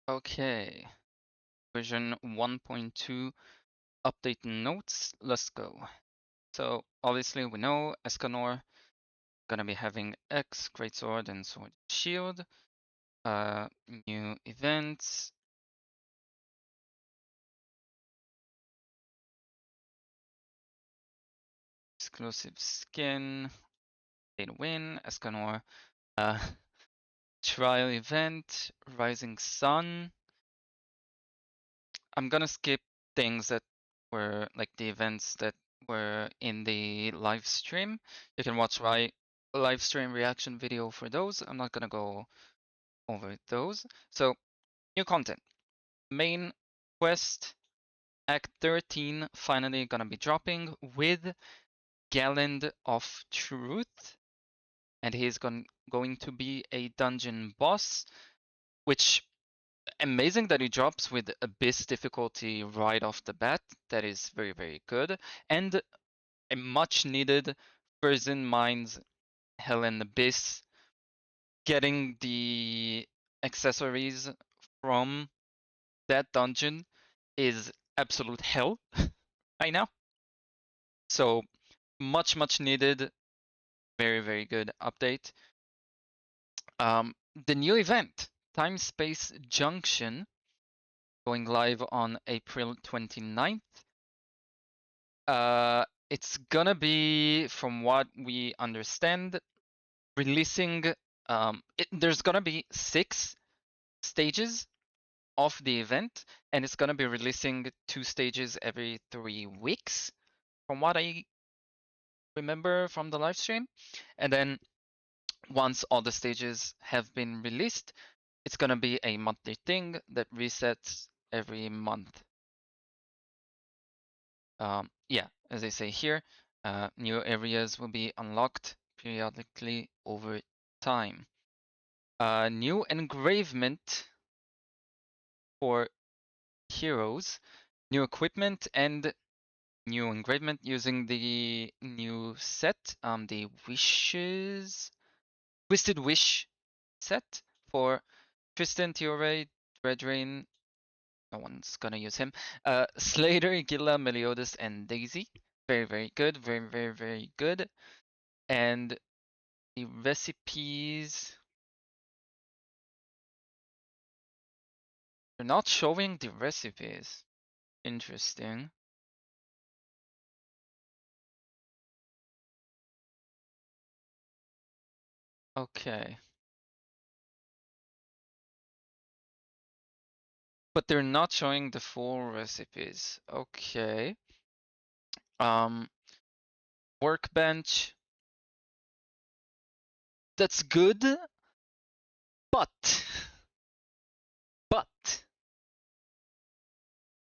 Okay, version 1.2 update notes. Let's go. So obviously we know Escanor gonna be having X, Greatsword, and Sword Shield. New events. Exclusive skin. Pay to win. Escanor. Uh, trial event. Rising Sun. I'm gonna skip things that were like the events that were in the live stream. You can watch my live stream reaction video for those. I'm not gonna go over those. So, new content. Main quest, Act 13, finally gonna be dropping with Galland of Truth. And he's going to be a dungeon boss, which amazing that he drops with Abyss difficulty right off the bat. That is very, very good. And a much needed Frozen Minds Hell and Abyss. Getting the accessories from that dungeon is absolute hell right now. So much needed. Very, very good update. The new event, Time Space Junction, going live on April 29th. It's gonna be, from what we understand, releasing. There's gonna be 6 stages of the event, and it's gonna be releasing 2 stages every 3 weeks, from what I remember from the live stream. And then once all the stages have been released, it's gonna be a monthly thing that resets every month. Yeah, as I say here, new areas will be unlocked periodically over time. New engravement for heroes, new equipment, and new engravement using the new set, the Twisted Wish set for Tristan, Tiore, Dredrain. No one's gonna use him. Slater, Gilla, Meliodas, and Daisy. Very, very good. Very, very, very good. And the recipes. They're not showing the recipes. Interesting. Okay. But they're not showing the full recipes. Okay. Um, workbench. That's good, but but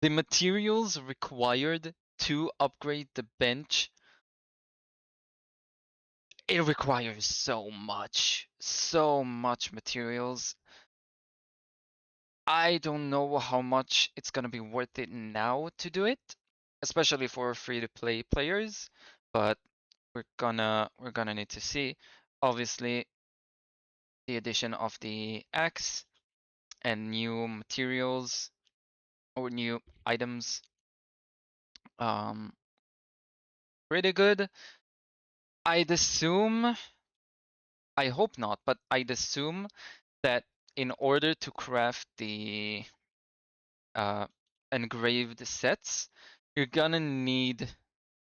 the materials required to upgrade the bench, it requires so much materials. I don't know how much it's gonna be worth it now to do it, especially for free to play players, but we're gonna need to see. Obviously, the addition of the axe and new materials or new items, um, pretty good. I'd assume, I hope not, but I'd assume that in order to craft the uh, engraved sets, you're gonna need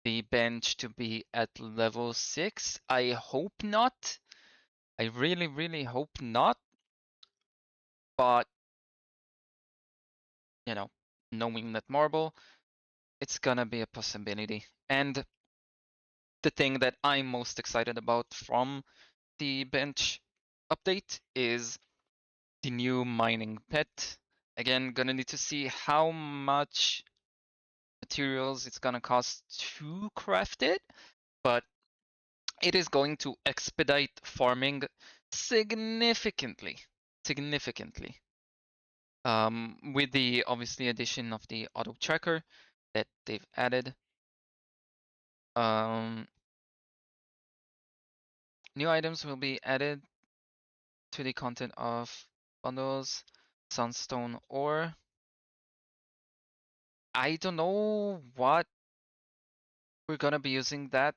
the bench to be at level 6. I hope not. I really, really hope not. But, you know, knowing that Marble, it's gonna be a possibility. And the thing that I'm most excited about from the bench update is the new mining pet. Again, gonna need to see how much materials it's gonna cost to craft it, but it is going to expedite farming significantly. Significantly. With the obviously addition of the auto tracker that they've added. Um, new items will be added to the content of bundles. Sunstone ore. I don't know what we're gonna be using that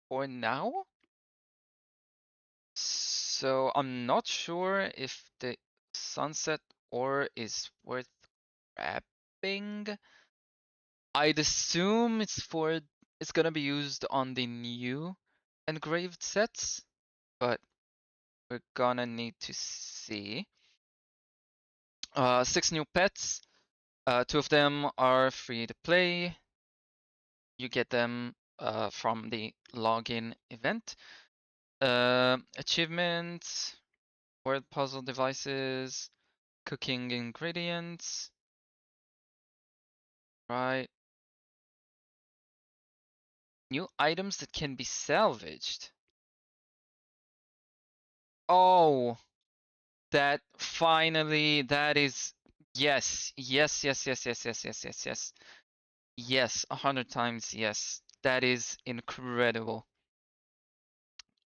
for now. So I'm not sure if the sunset ore is worth grabbing. I'd assume it's gonna be used on the new engraved sets, but we're gonna need to see. Six new pets. Two of them are free to play. You get them from the login event. Achievements, word puzzle devices, cooking ingredients, right? New items that can be salvaged. Oh, that finally, that is, yes, yes, yes, yes, yes, yes, yes, yes, yes. Yes, 100 times yes. That is incredible.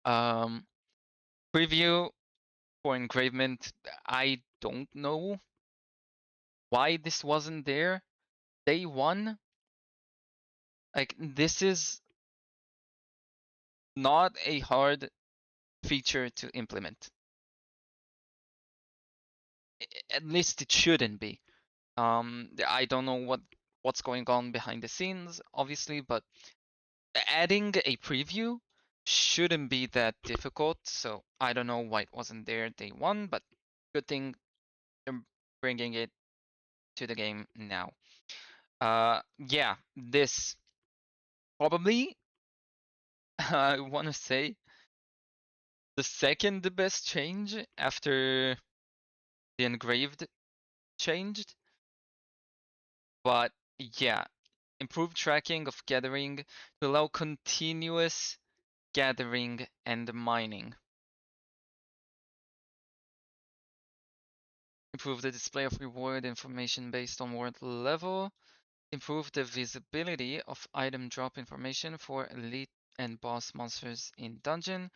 Um, Preview for engravement, I don't know why this wasn't there. Day one, like this is not a hard feature to implement. At least it shouldn't be. I don't know what's going on behind the scenes, obviously, but adding a preview shouldn't be that difficult. So I don't know why it wasn't there day one, but good thing they're bringing it to the game now. Yeah, this probably I want to say the second best change after the engraved changed. But yeah, improved tracking of gathering to allow continuous gathering and mining. Improve the display of reward information based on world level. Improve the visibility of item drop information for elite and boss monsters in dungeon.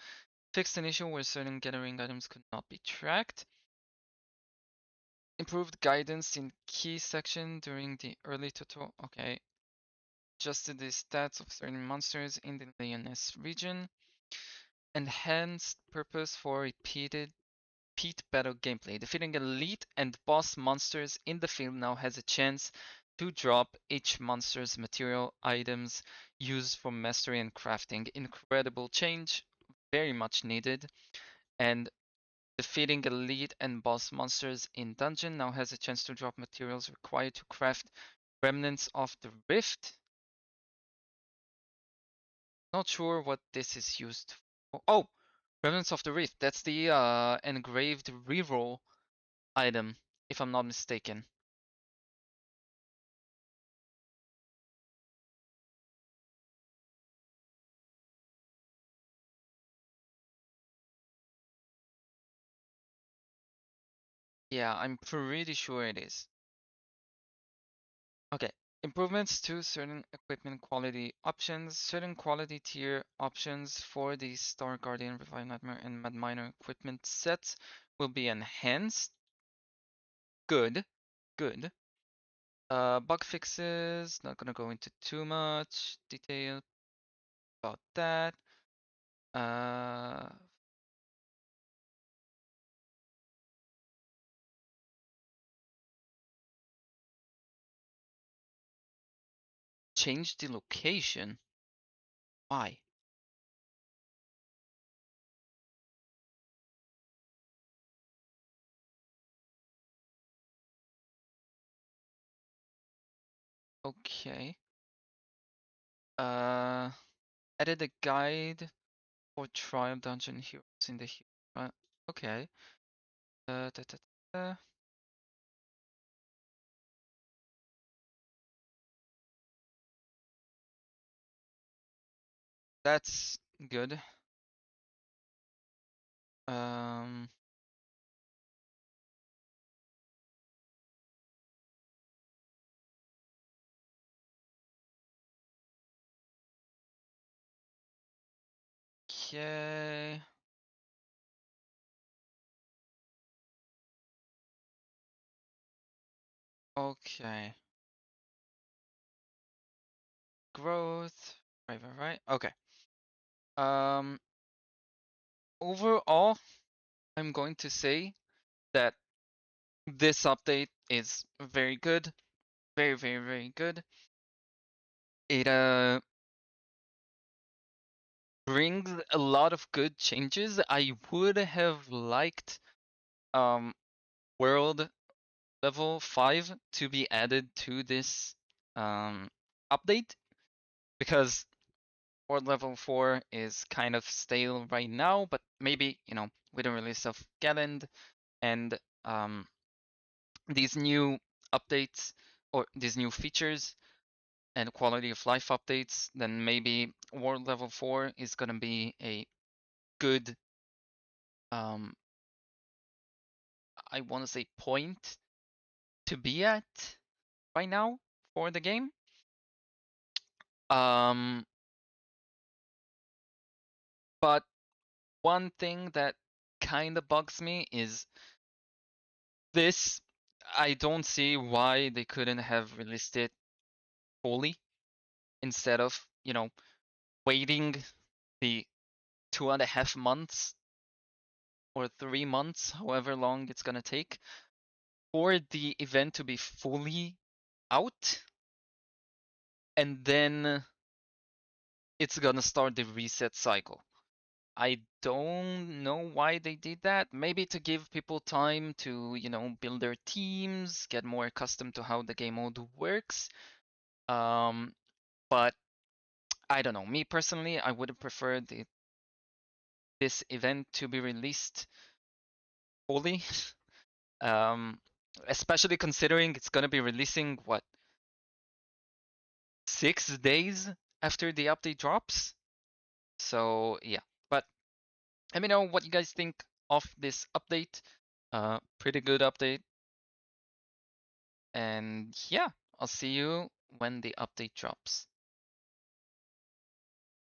Fixed an issue where certain gathering items could not be tracked. Improved guidance in key section during the early tutorial. Okay. Adjusted the stats of certain monsters in the Lyonesse region. Enhanced purpose for repeat battle gameplay. Defeating elite and boss monsters in the field now has a chance to drop each monster's material items used for mastery and crafting. Incredible change, very much needed. And defeating elite and boss monsters in dungeon now has a chance to drop materials required to craft remnants of the rift. Not sure what this is used for. Oh, remnants of the rift. That's the engraved reroll item, if I'm not mistaken. Yeah, I'm pretty sure it is. Okay. Improvements to certain equipment quality options. Certain quality tier options for the Star Guardian, Revive Nightmare, and Mad Miner equipment sets will be enhanced. Good. Good. Bug fixes. Not gonna go into too much detail about that. Uh, Change the location. Why? Okay. Uh, Added a guide for trial dungeon heroes in the okay. Da, da, da. That's good. Um, okay. Okay. Growth. Right. Okay. Um, overall, I'm going to say that this update is very good. Very good. It brings a lot of good changes. I would have liked um world level 5 to be added to this um update because world level 4 is kind of stale right now, but maybe, with the release of Galend and um these new updates or these new features and quality of life updates, then maybe world level 4 is going to be a good um I want to say point to be at right now for the game. Um but one thing that kind of bugs me is this. I don't see why they couldn't have released it fully instead of, waiting the 2.5 months or 3 months, however long it's gonna take, for the event to be fully out, and then it's gonna start the reset cycle. I don't know why they did that. Maybe to give people time to, build their teams, get more accustomed to how the game mode works. Um, but I don't know. Me personally, I would have preferred this event to be released fully. Um, especially considering it's gonna be releasing what, 6 days after the update drops. So yeah, but let me know what you guys think of this update. Pretty good update, and yeah, I'll see you when the update drops.